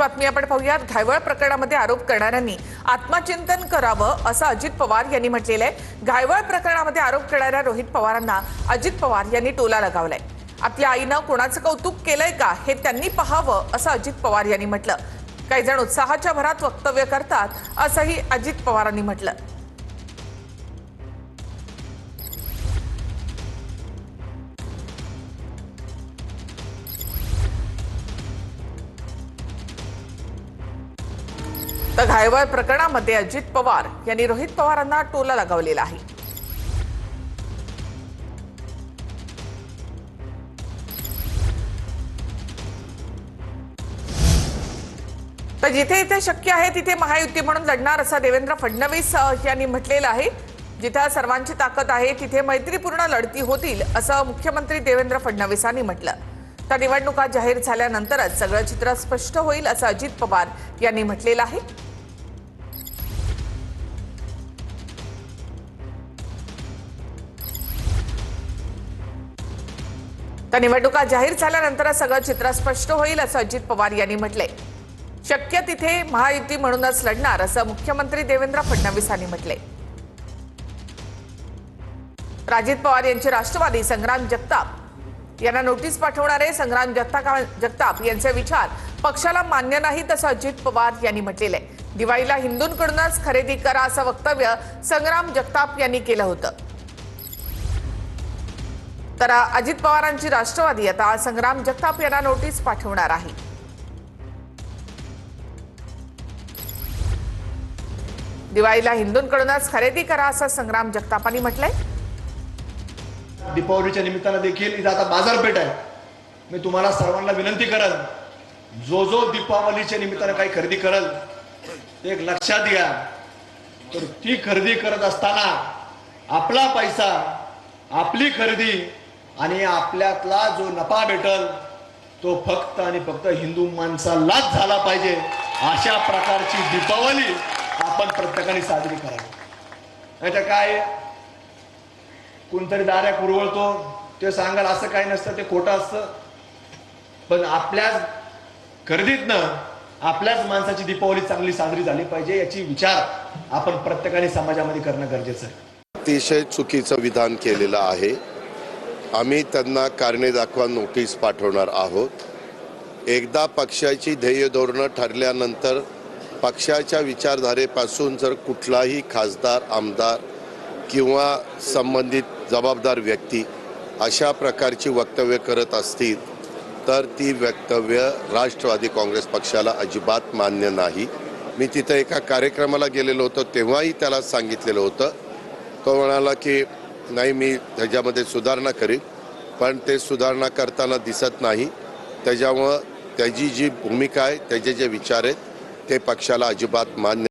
बातमी आपण पाहूयात। घायवळ प्रकरणामध्ये आरोप करणाऱ्यांनी आत्मचिंतन करावं असं अजित पवार यांनी म्हटलेलं आहे। घायवळ प्रकरणामध्ये आरोप करणाऱ्या रोहित पवारांना अजित पवार यांनी टोला लगावलाय। आपल्या आईनं कोणाचं कौतुक केलंय का हे त्यांनी पाहावं असं अजित पवार यांनी म्हटलं। काही जण उत्साहाच्या भरात वक्तव्य करतात असंही अजित पवारांनी म्हटलं। तर घायवळ प्रकरणामध्ये अजित पवार यांनी रोहित पवारांना टोला लगावलेला आहे। तर जिथे इथे शक्य आहे तिथे महायुती म्हणून लढणार असं देवेंद्र फडणवीस यांनी म्हटलेलं आहे। जिथे सर्वांची ताकद आहे तिथे मैत्रीपूर्ण लढती होतील असं मुख्यमंत्री देवेंद्र फडणवीसांनी म्हटलं। तर निवडणुका जाहीर झाल्यानंतरच सगळं चित्र स्पष्ट होईल असं अजित पवार यांनी म्हटलेलं आहे। तर निवडणुका जाहीर झाल्यानंतर सगळं चित्र स्पष्ट होईल असं अजित पवार यांनी म्हटलंय। शक्य तिथे महायुती म्हणूनच लढणार असं मुख्यमंत्री देवेंद्र फडणवीसांनी म्हटलंय। अजित पवार यांचे राष्ट्रवादी संग्राम जगताप यांना नोटीस पाठवणारे संग्राम जगताप यांचे विचार पक्षाला मान्य नाहीत असं अजित पवार यांनी म्हटलेलं आहे। दिवाळीला हिंदूंकडूनच खरेदी करा असं वक्तव्य संग्राम जगताप यांनी केलं होतं। तर अजित पवारांची राष्ट्रवादी आता संग्राम जगताप यांना नोटीस पाठवणार आहे। दिवाळीला हिंदूंकडूनच खरेदी करा असं संग्राम जगतापांनी म्हटलंय। दीपावलीच्या निमित्तानं देखील इथं आता बाजारपेठ आहे। मी तुम्हाला सर्वांना विनंती करल, जो दीपावलीच्या निमित्तानं काही खरेदी करल ते एक लक्षात घ्या, तर ती खरेदी करत असताना आपला पैसा, आपली खरेदी आणि आपल्यातला जो नफा भेटल तो फक्त आणि फक्त हिंदू माणसालाच झाला पाहिजे। अशा प्रकारची दीपावली आपण प्रत्येकाने साजरी करावी। नाहीतर काय कोणतरी दाऱ्या कुरवळतो ते सांगाल असं काही नसतं, ते खोटं असतं। पण आपल्याच खरेदीतनं आपल्याच माणसाची दीपावली चांगली साजरी झाली पाहिजे याची विचार आपण प्रत्येकाने समाजामध्ये करणं गरजेचं आहे। अतिशय चुकीचं विधान केलेलं आहे। आम्ही त्यांना कारणे दाखवा नोटीस पाठवणार आहोत। एकदा पक्षाची ध्येय धोरणं ठरल्यानंतर पक्षाच्या विचारधारेपासून जर कुठलाही खासदार, आमदार किंवा संबंधित जबाबदार व्यक्ती अशा प्रकारची वक्तव्य करत असतील तर ती वक्तव्य राष्ट्रवादी काँग्रेस पक्षाला अजिबात मान्य नाही। मी तिथे एका कार्यक्रमाला गेलेलो होतो तेव्हाही त्याला सांगितलेलं होतं। तो म्हणाला की नाही मी त्याच्यामध्ये सुधारणा करेन, पण ते सुधारणा करताना दिसत नाही। त्याच्यामुळं त्याची जी भूमिका आहे, त्याचे जे विचार आहेत ते पक्षाला अजिबात मान्य